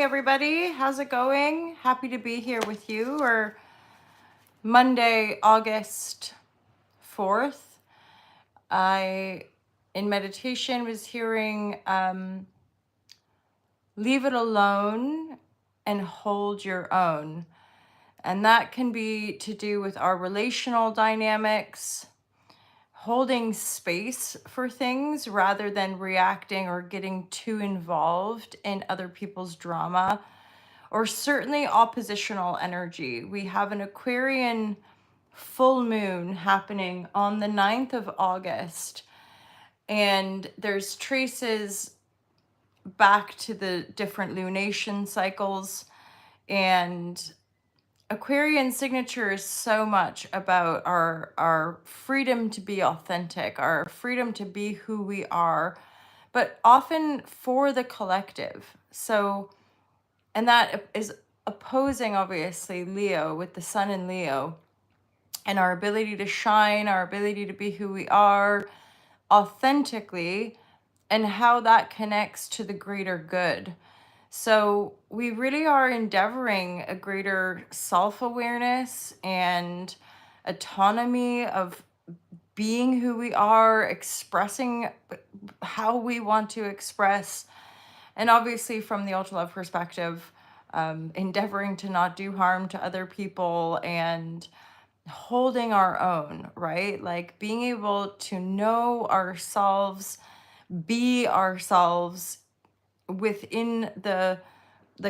everybody. How's it going? Happy to be here with you. Or Monday, August 4th. I, in meditation, was hearing leave it alone and hold your own. And that can be to do with our relational dynamics, holding space for things rather than reacting or getting too involved in other people's drama, or certainly oppositional energy. We have an Aquarian full moon happening on the 9th of August, and there's traces back to the different lunation cycles. And Aquarian signature is so much about our freedom to be authentic, our freedom to be who we are, but often for the collective. So, and that is opposing, obviously, Leo, with the sun in Leo, and our ability to shine, our ability to be who we are authentically, and how that connects to the greater good. So we really are endeavoring a greater self-awareness and autonomy of being who we are, expressing how we want to express, and obviously from the ultra love perspective, endeavoring to not do harm to other people and holding our own, right? Like being able to know ourselves, be ourselves within the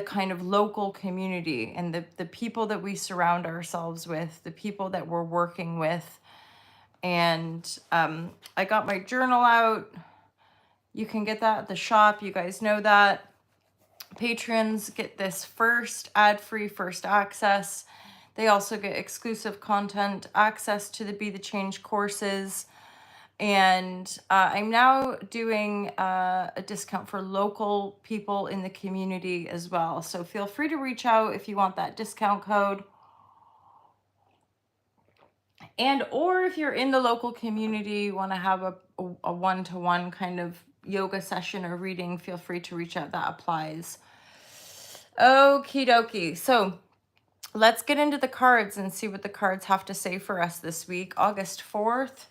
kind of local community and the people that we surround ourselves with, the people that we're working with. And I got my journal out. You can get that at the shop. You guys know that. Patrons get this first ad-free first access. They also get exclusive content, access to the Be the Change courses. And I'm now doing a discount for local people in the community as well. So feel free to reach out if you want that discount code. And or if you're in the local community, you want to have a one-to-one kind of yoga session or reading, feel free to reach out. That applies. Okie dokie. So let's get into the cards and see what the cards have to say for us this week. August 4th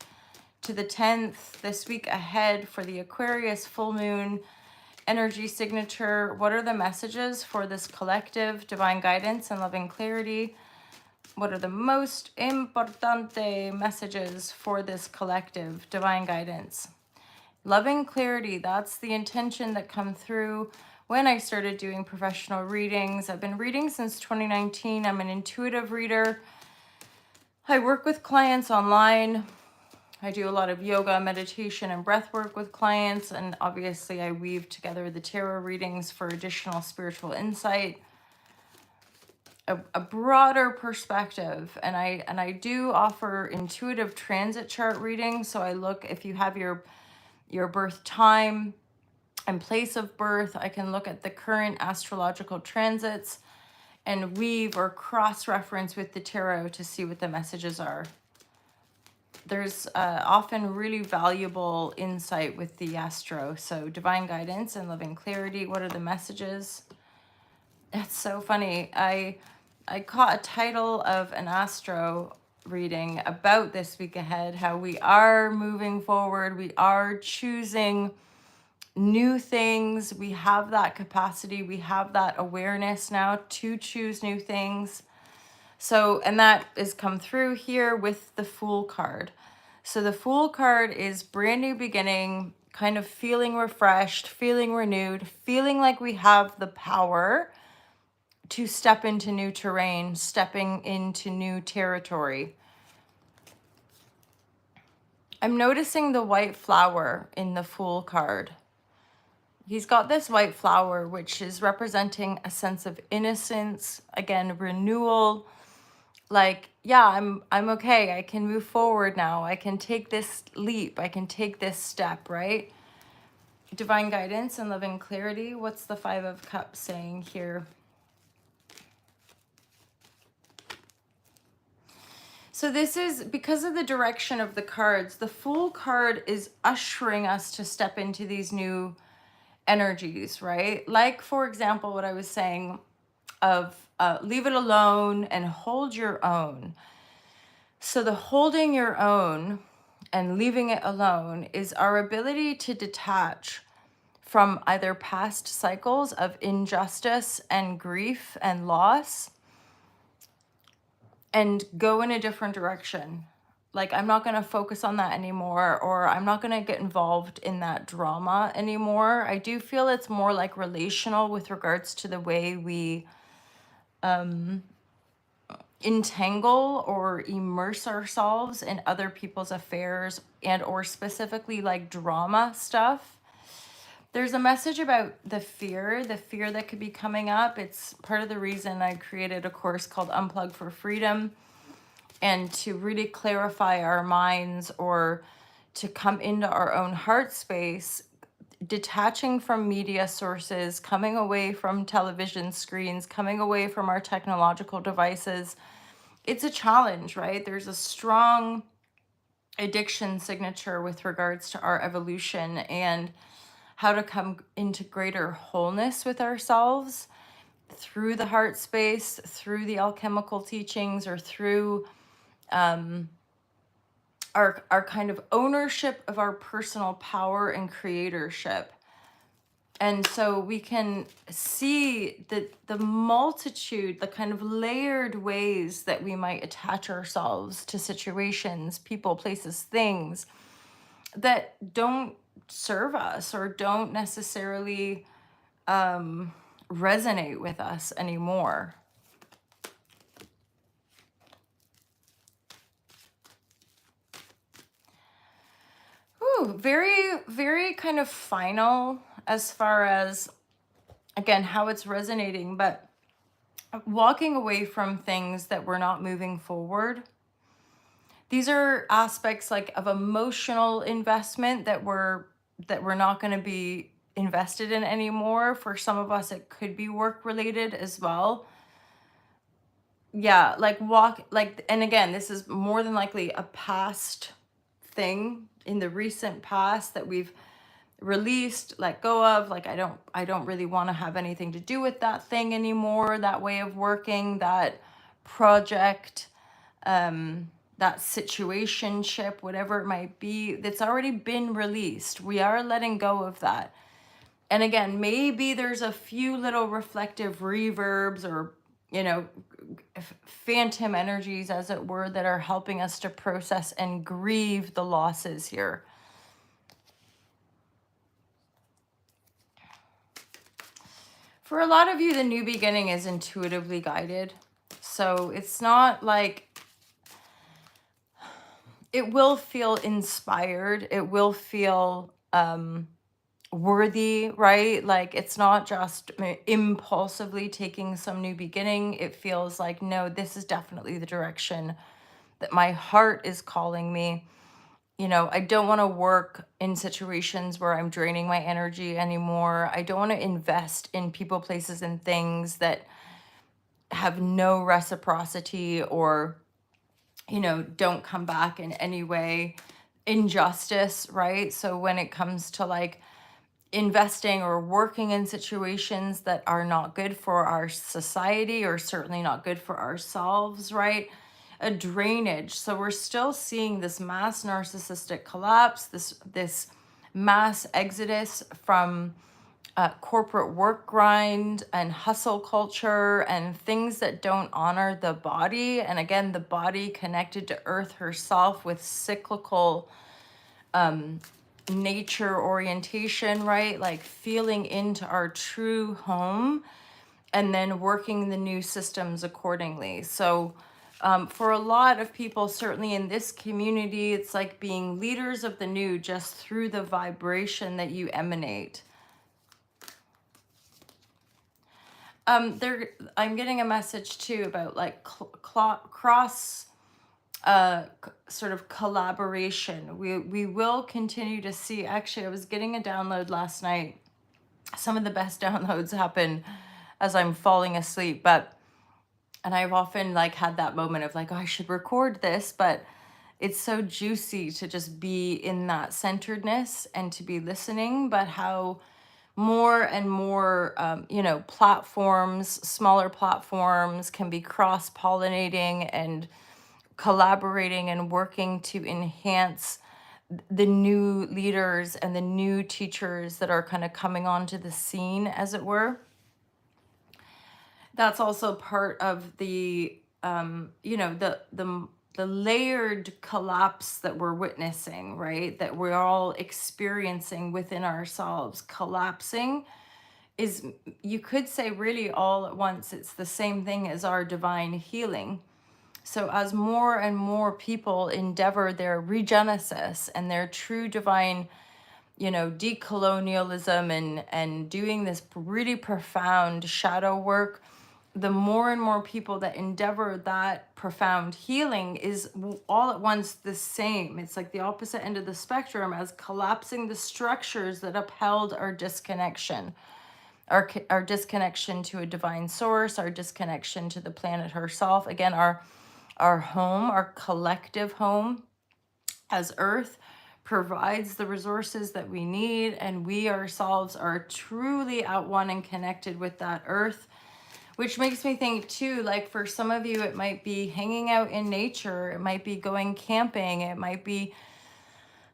to the 10th, this week ahead for the Aquarius full moon energy signature. What are the messages for this collective? Divine guidance and loving clarity. What are the most importante messages for this collective? Divine guidance. Loving clarity, that's the intention that come through when I started doing professional readings. I've been reading since 2019. I'm an intuitive reader. I work with clients online. I do a lot of yoga, meditation, and breath work with clients. And obviously I weave together the tarot readings for additional spiritual insight, a broader perspective. And I do offer intuitive transit chart readings. So I look, if you have your birth time and place of birth, I can look at the current astrological transits and weave or cross-reference with the tarot to see what the messages are. There's often really valuable insight with the astro. So divine guidance and loving clarity. What are the messages? It's so funny. I caught a title of an astro reading about this week ahead, how we are moving forward. We are choosing new things. We have that capacity. We have that awareness now to choose new things. So, and that is come through here with the Fool card. So the Fool card is brand new beginning, kind of feeling refreshed, feeling renewed, feeling like we have the power to step into new terrain, stepping into new territory. I'm noticing the white flower in the Fool card. He's got this white flower, which is representing a sense of innocence, again, renewal. Like, yeah, I'm okay. I can move forward now. I can take this leap. I can take this step, right? Divine guidance and loving clarity. What's the Five of Cups saying here? So this is, because of the direction of the cards, the Fool card is ushering us to step into these new energies, right? Like, for example, what I was saying of leave it alone and hold your own. So, the holding your own and leaving it alone is our ability to detach from either past cycles of injustice and grief and loss and go in a different direction. Like, I'm not going to focus on that anymore, or I'm not going to get involved in that drama anymore. I do feel it's more like relational with regards to the way we entangle or immerse ourselves in other people's affairs and or specifically like drama stuff. There's a message about the fear that could be coming up. It's part of the reason I created a course called Unplug for Freedom, and to really clarify our minds or to come into our own heart space, detaching from media sources, coming away from television screens, coming away from our technological devices. It's a challenge, right? There's a strong addiction signature with regards to our evolution and how to come into greater wholeness with ourselves through the heart space, through the alchemical teachings, or through our kind of ownership of our personal power and creatorship. And so we can see the multitude, the kind of layered ways that we might attach ourselves to situations, people, places, things that don't serve us or don't necessarily resonate with us anymore. Ooh, very, very kind of final as far as, again, how it's resonating, but walking away from things that we're not moving forward. These are aspects like of emotional investment that we're not going to be invested in anymore. For some of us, it could be work related as well. Yeah, like and again, this is more than likely a past thing in the recent past that we've released, let go of. Like, I don't really want to have anything to do with that thing anymore, that way of working, that project, that situationship, whatever it might be, that's already been released. We are letting go of that. And again, maybe there's a few little reflective reverbs or, phantom energies, as it were, that are helping us to process and grieve the losses here. For a lot of you, the new beginning is intuitively guided. So it's not like, it will feel inspired. It will feel worthy, right? Like, it's not just impulsively taking some new beginning. It feels like, no, this is definitely the direction that my heart is calling me. I don't want to work in situations where I'm draining my energy anymore. I don't want to invest in people, places, and things that have no reciprocity or, don't come back in any way. Injustice, right? So when it comes to like investing or working in situations that are not good for our society or certainly not good for ourselves, right? A drainage. So we're still seeing this mass narcissistic collapse, this mass exodus from corporate work grind and hustle culture and things that don't honor the body. And again, the body connected to Earth herself with cyclical nature orientation, right? Like feeling into our true home and then working the new systems accordingly. So for a lot of people, certainly in this community, it's like being leaders of the new just through the vibration that you emanate. I'm getting a message too about like cross sort of collaboration. We will continue to see. Actually, I was getting a download last night. Some of the best downloads happen as I'm falling asleep, and I've often like had that moment of like, oh, I should record this, but it's so juicy to just be in that centeredness and to be listening. But how more and more, platforms, smaller platforms can be cross-pollinating and collaborating and working to enhance the new leaders and the new teachers that are kind of coming onto the scene, as it were. That's also part of the the layered collapse that we're witnessing, right? That we're all experiencing within ourselves. Collapsing is, you could say, really all at once. It's the same thing as our divine healing. So as more and more people endeavor their regenesis and their true divine, decolonialism, and doing this really profound shadow work, the more and more people that endeavor that profound healing is all at once the same. It's like the opposite end of the spectrum, as collapsing the structures that upheld our disconnection, our disconnection to a divine source, our disconnection to the planet herself. Again, our home, our collective home as Earth, provides the resources that we need, and we ourselves are truly at one and connected with that Earth. Which makes me think too, like for some of you, it might be hanging out in nature, it might be going camping, it might be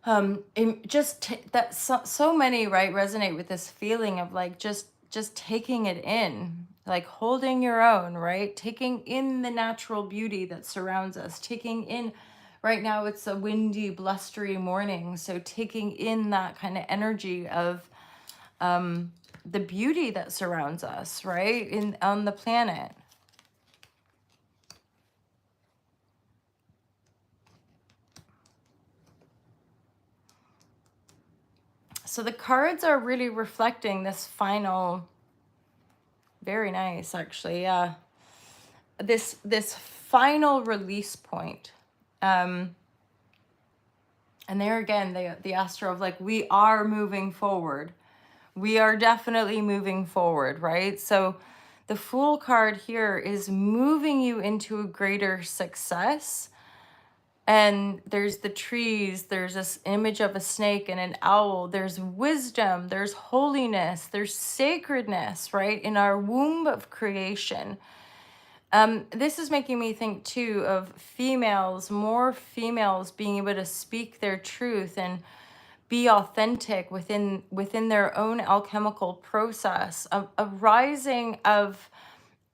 that so many, right, resonate with this feeling of like just taking it in, like holding your own, right, taking in the natural beauty that surrounds us, taking in, right now it's a windy, blustery morning, so taking in that kind of energy of the beauty that surrounds us, right, on the planet. So the cards are really reflecting this final, very nice actually, yeah, this final release point. And there again, the astro of like, we are moving forward. We are definitely moving forward, right? So the Fool card here is moving you into a greater success. And there's the trees, there's this image of a snake and an owl, there's wisdom, there's holiness, there's sacredness, right? In our womb of creation. This is making me think too of females, more females being able to speak their truth and be authentic within their own alchemical process, a rising of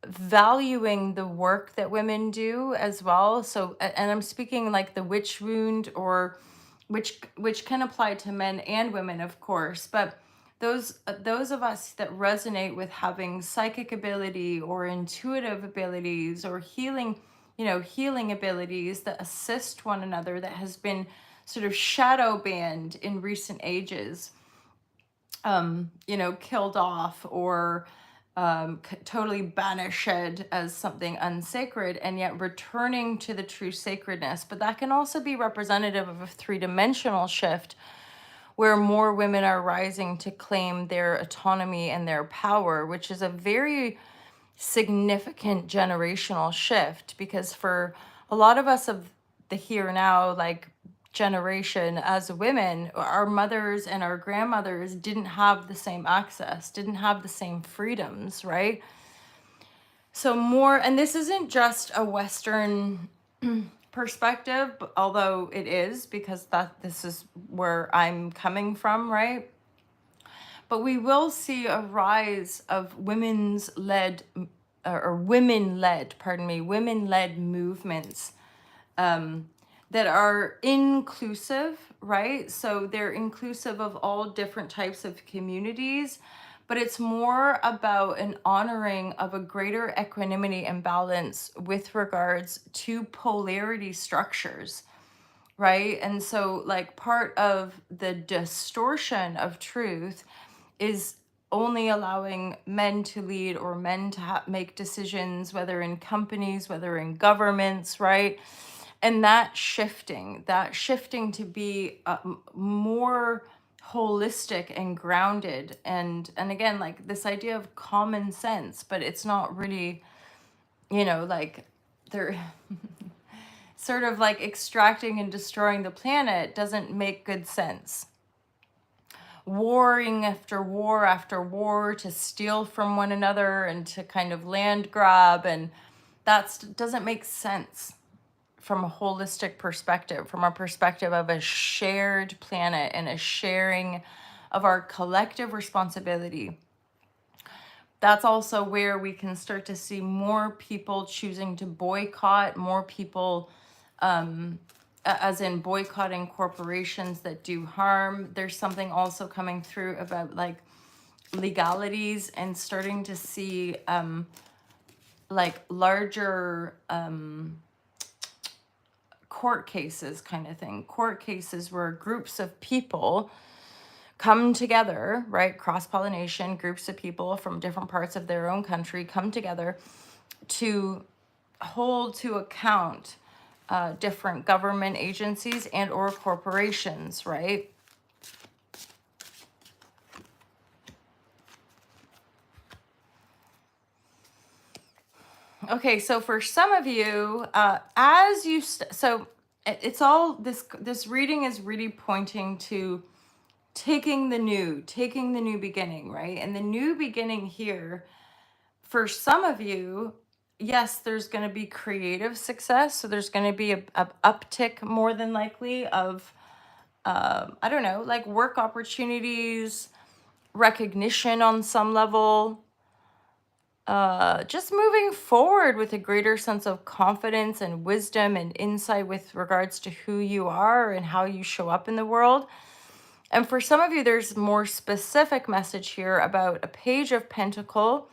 valuing the work that women do as well. So, and I'm speaking like the witch wound, or which can apply to men and women, of course, but those of us that resonate with having psychic ability or intuitive abilities or healing abilities that assist one another, that has been sort of shadow banned in recent ages, killed off, or totally banished as something unsacred, and yet returning to the true sacredness. But that can also be representative of a three-dimensional shift, where more women are rising to claim their autonomy and their power, which is a very significant generational shift, because for a lot of us of the here now, like generation, as women, our mothers and our grandmothers didn't have the same access, didn't have the same freedoms, right? So more, and this isn't just a Western perspective, although it is, because this is where I'm coming from, right? But we will see a rise of women-led movements that are inclusive, right? So they're inclusive of all different types of communities, but it's more about an honoring of a greater equanimity and balance with regards to polarity structures, right? And so, like, part of the distortion of truth is only allowing men to lead, or men to make decisions, whether in companies, whether in governments, right? And that shifting to be more holistic and grounded, and again, like this idea of common sense, but it's not really, like they're sort of like extracting and destroying the planet doesn't make good sense. warring after war after war to steal from one another and to kind of land grab. And that doesn't make sense from a holistic perspective, from a perspective of a shared planet and a sharing of our collective responsibility. That's also where we can start to see more people choosing to boycott, more people, as in boycotting corporations that do harm. There's something also coming through about like legalities and starting to see like larger court cases kind of thing. Court cases where groups of people come together, right? Cross-pollination, groups of people from different parts of their own country come together to hold to account different government agencies and or corporations, right? Okay, so for some of you, as you so it's all this reading is really pointing to taking the new beginning, right? And the new beginning here, for some of you, yes, there's going to be creative success. So there's going to be a uptick more than likely of, I don't know, like work opportunities, recognition on some level, just moving forward with a greater sense of confidence and wisdom and insight with regards to who you are and how you show up in the world. And for some of you, there's more specific message here about a Page of Pentacle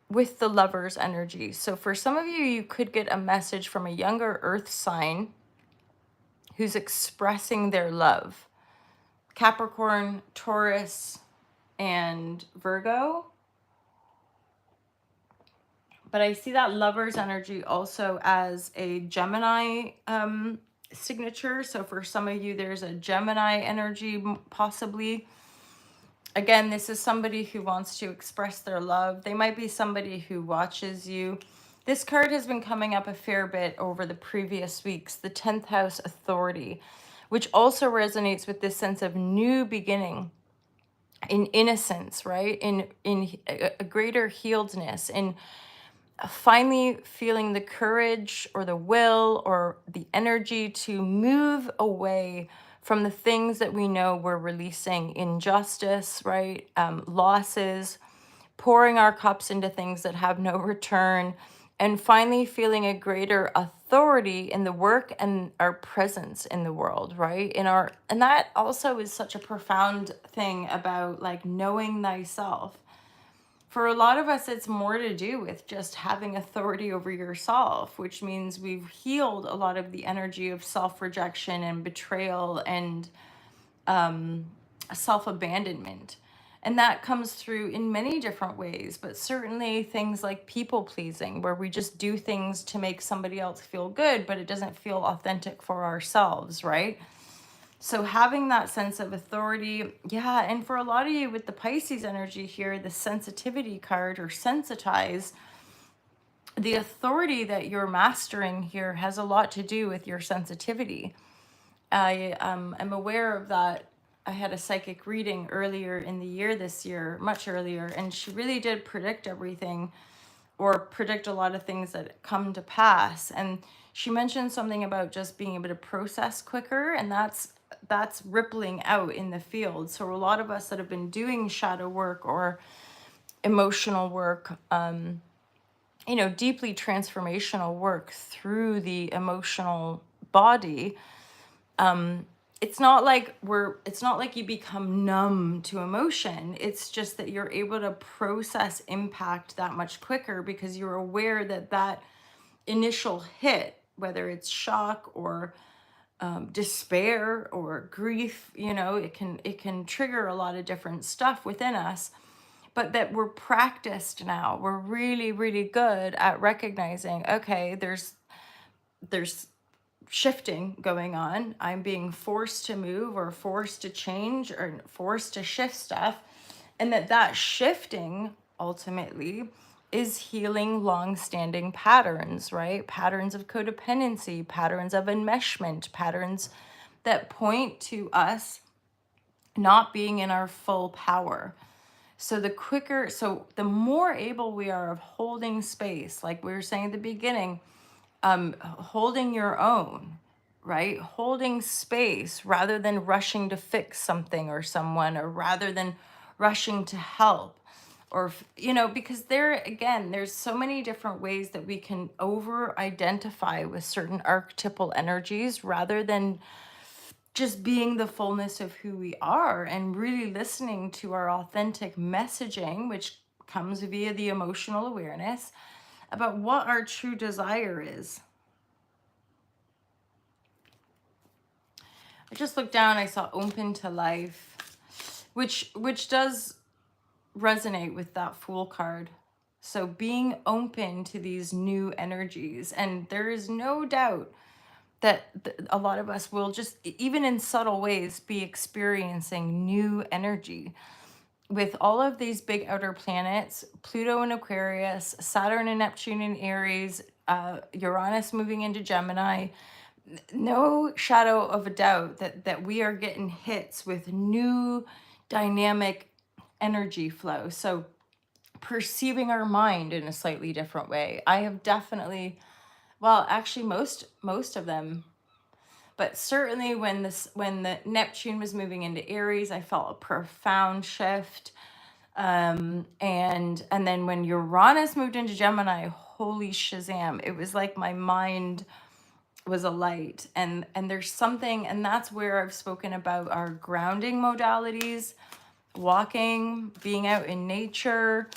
with the Lover's energy. So for some of you, you could get a message from a younger earth sign who's expressing their love. Capricorn, Taurus, and Virgo. But I see that Lover's energy also as a Gemini signature. So for some of you, there's a Gemini energy possibly. Again, this is somebody who wants to express their love. They might be somebody who watches you. This card has been coming up a fair bit over the previous weeks, the 10th house authority, which also resonates with this sense of new beginning, in innocence, right? In a greater healedness, in finally feeling the courage or the will or the energy to move away from the things that we know we're releasing: injustice, right? Losses, pouring our cups into things that have no return, and finally feeling a greater authority in the work and our presence in the world, right? And that also is such a profound thing about like knowing thyself. For a lot of us, it's more to do with just having authority over yourself, which means we've healed a lot of the energy of self-rejection and betrayal and self-abandonment. And that comes through in many different ways, but certainly things like people pleasing, where we just do things to make somebody else feel good, but it doesn't feel authentic for ourselves, right? So having that sense of authority, yeah, and for a lot of you with the Pisces energy here, the sensitivity card or sensitize, the authority that you're mastering here has a lot to do with your sensitivity. I am aware of that. I had a psychic reading earlier in the year this year, much earlier, and she really did predict everything, or predict a lot of things that come to pass. And she mentioned something about just being able to process quicker, and that's rippling out in the field. So a lot of us that have been doing shadow work or emotional work, deeply transformational work through the emotional body, it's not like you become numb to emotion. It's just that you're able to process impact that much quicker because you're aware that initial hit, whether it's shock or despair or grief, it can trigger a lot of different stuff within us, but that we're practiced now. We're really, really good at recognizing, okay, there's shifting going on. I'm being forced to move or forced to change or forced to shift stuff. And that shifting ultimately is healing long-standing patterns, right? Patterns of codependency, patterns of enmeshment, patterns that point to us not being in our full power. So the more able we are of holding space, like we were saying at the beginning, holding your own, right? Holding space rather than rushing to fix something or someone, or rather than rushing to help, or, because there's so many different ways that we can over identify with certain archetypal energies rather than just being the fullness of who we are and really listening to our authentic messaging, which comes via the emotional awareness about what our true desire is. I just looked down, I saw open to life, which does resonate with that Fool card. So being open to these new energies, and there is no doubt that a lot of us will just, even in subtle ways, be experiencing new energy with all of these big outer planets, Pluto in Aquarius, Saturn and Neptune in Aries, Uranus moving into Gemini. No shadow of a doubt that we are getting hits with new dynamic energy flow. So perceiving our mind in a slightly different way. I have definitely, well, actually most of them, but certainly when the Neptune was moving into Aries, I felt a profound shift. And then when Uranus moved into Gemini, holy Shazam, it was like my mind was a light. And there's something, and that's where I've spoken about our grounding modalities, walking, being out in nature,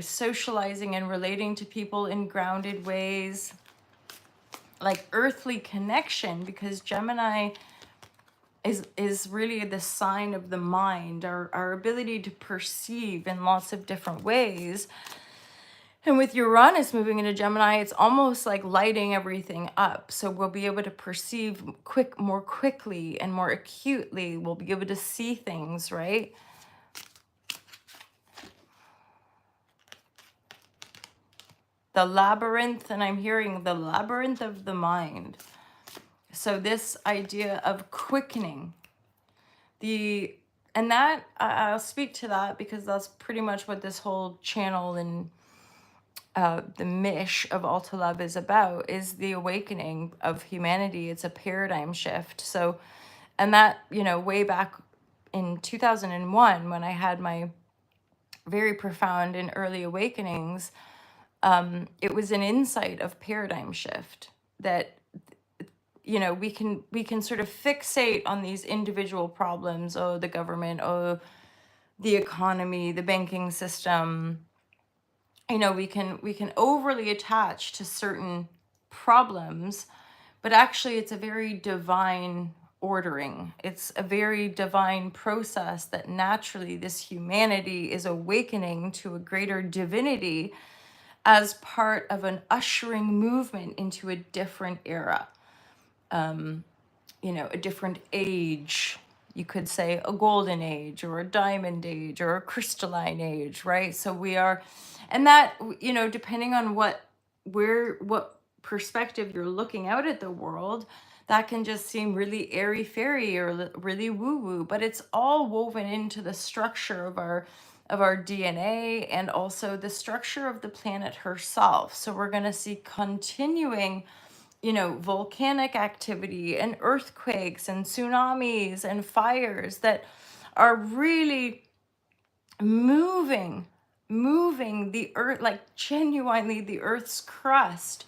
socializing and relating to people in grounded ways, like earthly connection, because Gemini is really the sign of the mind, our ability to perceive in lots of different ways. And with Uranus moving into Gemini, it's almost like lighting everything up. So we'll be able to perceive more quickly and more acutely. We'll be able to see things, right? The labyrinth, and I'm hearing the labyrinth of the mind. So this idea of quickening, and that I'll speak to that because that's pretty much what this whole channel and the mish of Alta Love is about, is the awakening of humanity. It's a paradigm shift. So, and that, way back in 2001, when I had my very profound and early awakenings, it was an insight of paradigm shift that, we can sort of fixate on these individual problems. Oh, the government, oh, the economy, the banking system. We can overly attach to certain problems, but actually it's a very divine ordering. It's a very divine process that naturally this humanity is awakening to a greater divinity as part of an ushering movement into a different era, a different age. You could say a golden age or a diamond age or a crystalline age, right? So we are, and that, depending on what perspective you're looking out at the world, that can just seem really airy-fairy or really woo-woo, but it's all woven into the structure of our DNA and also the structure of the planet herself. So we're going to see continuing, volcanic activity and earthquakes and tsunamis and fires that are really moving the earth, like genuinely the earth's crust,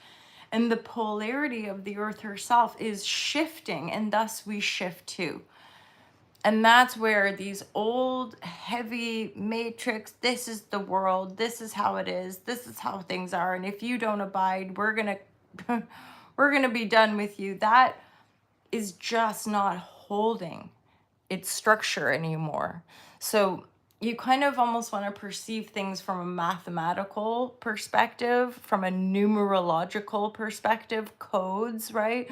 and the polarity of the earth herself is shifting, and thus we shift too. And that's where these old heavy matrix, this is the world, this is how it is, this is how things are, and if you don't abide, we're gonna be done with you, that is just not holding its structure anymore. So you kind of almost want to perceive things from a mathematical perspective, from a numerological perspective, codes, right?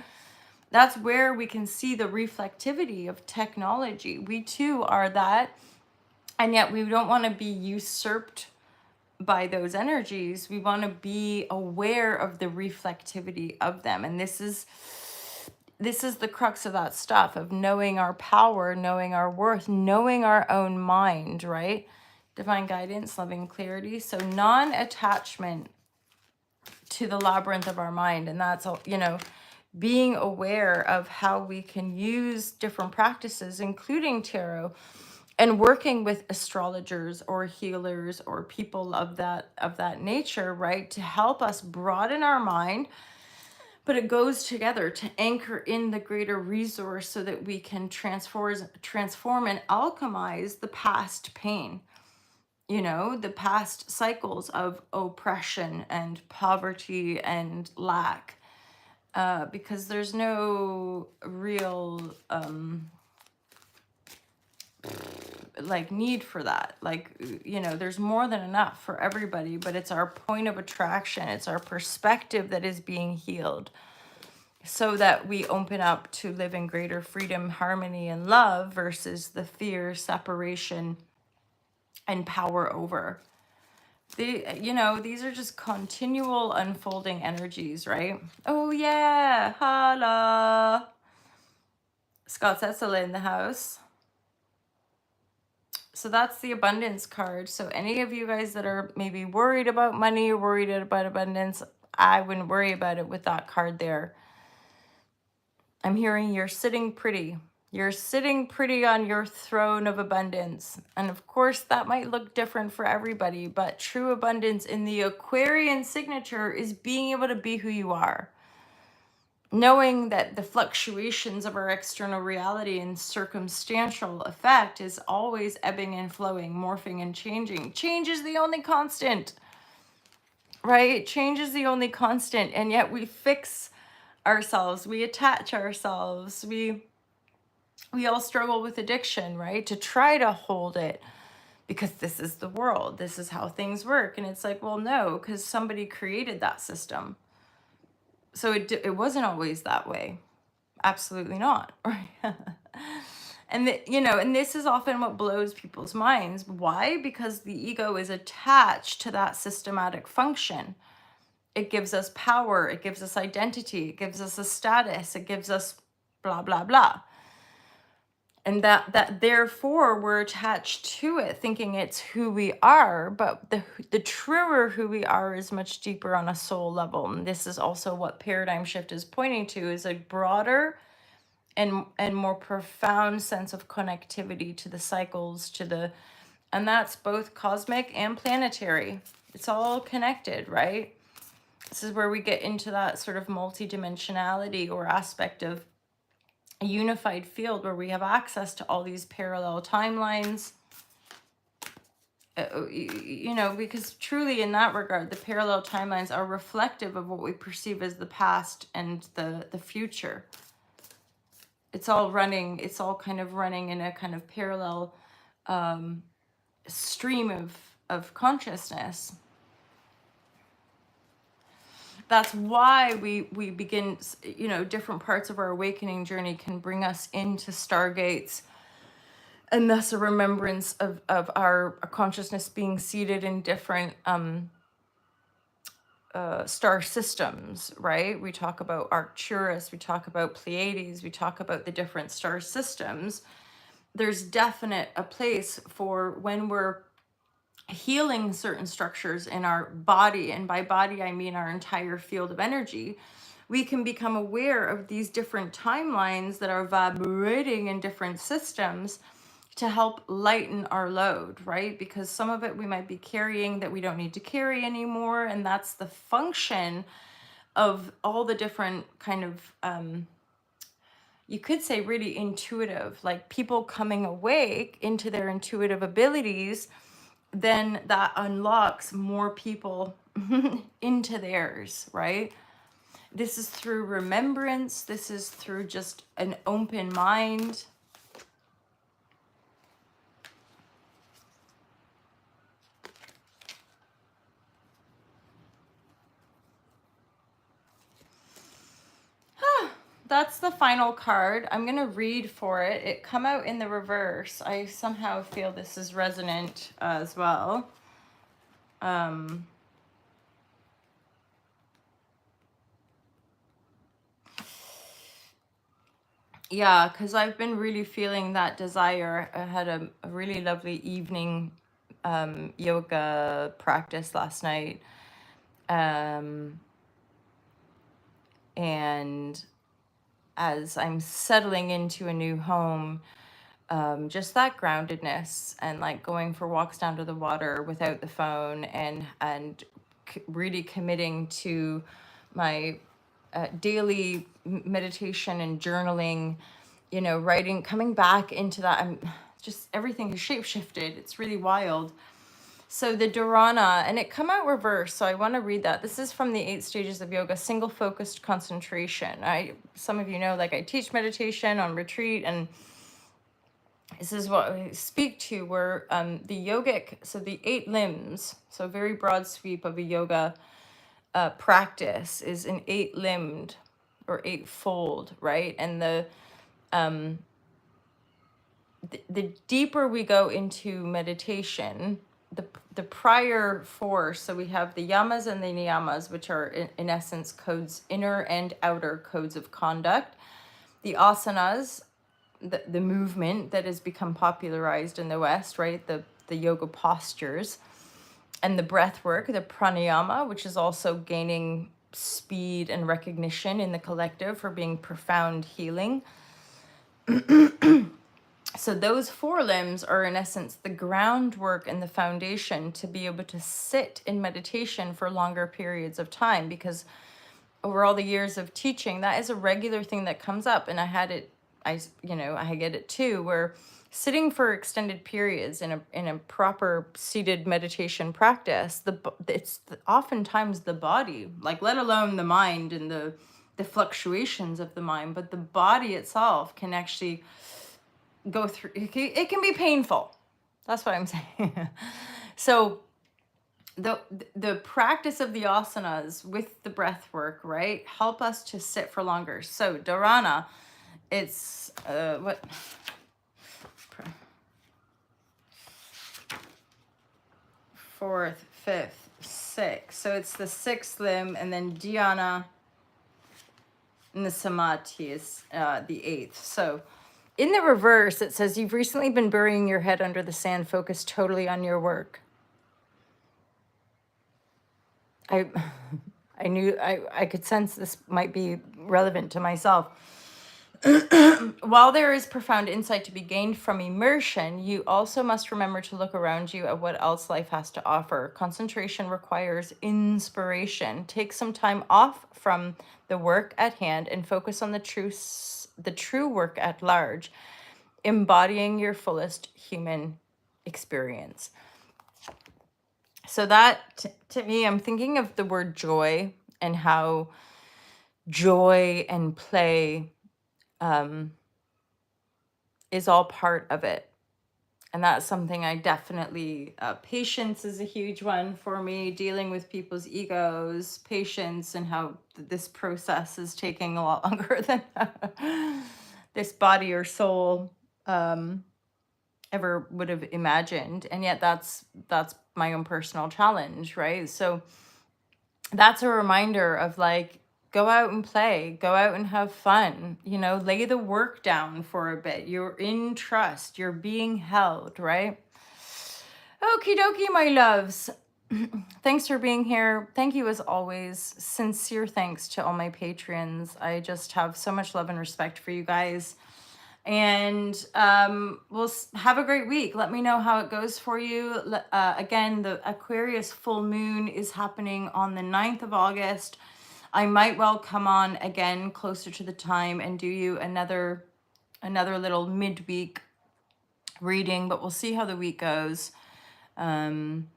That's where we can see the reflectivity of technology. We too are that, and yet we don't want to be usurped by those energies. We want to be aware of the reflectivity of them. And this is this is the crux of that stuff, of knowing our power, knowing our worth, knowing our own mind, right? Divine guidance, loving clarity. So non-attachment to the labyrinth of our mind. And that's all, you know, being aware of how we can use different practices, including tarot, and working with astrologers or healers or people of that nature, right, to help us broaden our mind. But it goes together to anchor in the greater resource so that we can transform and alchemize the past pain, you know, the past cycles of oppression and poverty and lack, because there's no real like need for that. Like, you know, there's more than enough for everybody, but it's our point of attraction, it's our perspective that is being healed, so that we open up to live in greater freedom, harmony, and love versus the fear, separation, and power over. You know, these are just continual unfolding energies, right? Oh yeah, holla. Scott Cecil in the house. So that's the abundance card. So any of you guys that are maybe worried about money or worried about abundance, I wouldn't worry about it with that card there. I'm hearing you're sitting pretty. You're sitting pretty on your throne of abundance. And of course, that might look different for everybody, but true abundance in the Aquarian signature is being able to be who you are. Knowing that the fluctuations of our external reality and circumstantial effect is always ebbing and flowing, morphing and changing. Change is the only constant, right? Change is the only constant. And yet we fix ourselves, we attach ourselves, we all struggle with addiction, right? To try to hold it because this is the world, this is how things work. And it's like, well, no, because somebody created that system. So it wasn't always that way. Absolutely not. Right? And you know, and this is often what blows people's minds. Why? Because the ego is attached to that systematic function. It gives us power, it gives us identity, it gives us a status, it gives us blah, blah, blah. And that therefore we're attached to it, thinking it's who we are. But the truer who we are is much deeper on a soul level. And this is also what paradigm shift is pointing to, is a broader and more profound sense of connectivity to the cycles, and that's both cosmic and planetary. It's all connected, right? This is where we get into that sort of multidimensionality or aspect of a unified field where we have access to all these parallel timelines. You know, because truly in that regard, the parallel timelines are reflective of what we perceive as the past and the future. It's all kind of running in a kind of parallel stream of consciousness. That's why we begin, you know, different parts of our awakening journey can bring us into stargates, and thus a remembrance of our consciousness being seated in different star systems, right? We talk about Arcturus, we talk about Pleiades, we talk about the different star systems. There's definite a place for when we're healing certain structures in our body, and by body I mean our entire field of energy. We can become aware of these different timelines that are vibrating in different systems to help lighten our load, right? Because some of it we might be carrying that we don't need to carry anymore, and that's the function of all the different kind of you could say really intuitive, like people coming awake into their intuitive abilities. Then that unlocks more people into theirs, right? This is through remembrance. This is through just an open mind. That's the final card. I'm going to read for it. It come out in the reverse. I somehow feel this is resonant as well. Yeah, because I've been really feeling that desire. I had a really lovely evening yoga practice last night. Um, and as I'm settling into a new home, just that groundedness and like going for walks down to the water without the phone, and really committing to my daily meditation and journaling, you know, writing, coming back into that. I'm just, everything has shape shifted. It's really wild. So the Dharana, and it come out reverse. So I want to read that. This is from the 8 stages of yoga, single focused concentration. Some of you know, like I teach meditation on retreat, and this is what I speak to, where the yogic, so the 8 limbs, so very broad sweep of a yoga practice is an 8-limbed or 8-fold, right? And the deeper we go into meditation, the prior 4, so we have the yamas and the niyamas, which are in essence codes, inner and outer codes of conduct. The asanas, the movement that has become popularized in the West, right? The yoga postures, and the breath work, the pranayama, which is also gaining speed and recognition in the collective for being profound healing. So those 4 limbs are in essence the groundwork and the foundation to be able to sit in meditation for longer periods of time, because over all the years of teaching, that is a regular thing that comes up. And I get it too, where sitting for extended periods in a proper seated meditation practice, oftentimes the body, like, let alone the mind and the fluctuations of the mind, but the body itself can actually go through, it can be painful. That's what I'm saying. So the practice of the asanas with the breath work, right, help us to sit for longer. So dharana, it's what, 4th, 5th, 6th. So it's the 6th limb, and then dhyana and the samadhi is the 8th. So in the reverse, it says, you've recently been burying your head under the sand, focused totally on your work. I knew I could sense this might be relevant to myself. While there is profound insight to be gained from immersion, you also must remember to look around you at what else life has to offer. Concentration requires inspiration. Take some time off from the work at hand and focus on the true work at large, embodying your fullest human experience. So that, to me, I'm thinking of the word joy, and how joy and play is all part of it. And that's something I definitely, patience is a huge one for me, dealing with people's egos, patience, and how this process is taking a lot longer than this body or soul ever would have imagined. And yet that's my own personal challenge, right? So that's a reminder of, like, go out and play, go out and have fun, you know, lay the work down for a bit. You're in trust, you're being held, right? Okie dokie, my loves. Thanks for being here. Thank you as always. Sincere thanks to all my patrons. I just have so much love and respect for you guys. And we'll have a great week. Let me know how it goes for you. Again, the Aquarius full moon is happening on the 9th of August. I might well come on again closer to the time and do you another little midweek reading, but we'll see how the week goes. And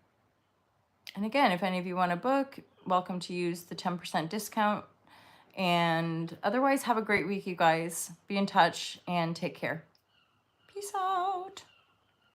again, if any of you want a book, welcome to use the 10% discount. And otherwise, have a great week, you guys. Be in touch and take care. Peace out.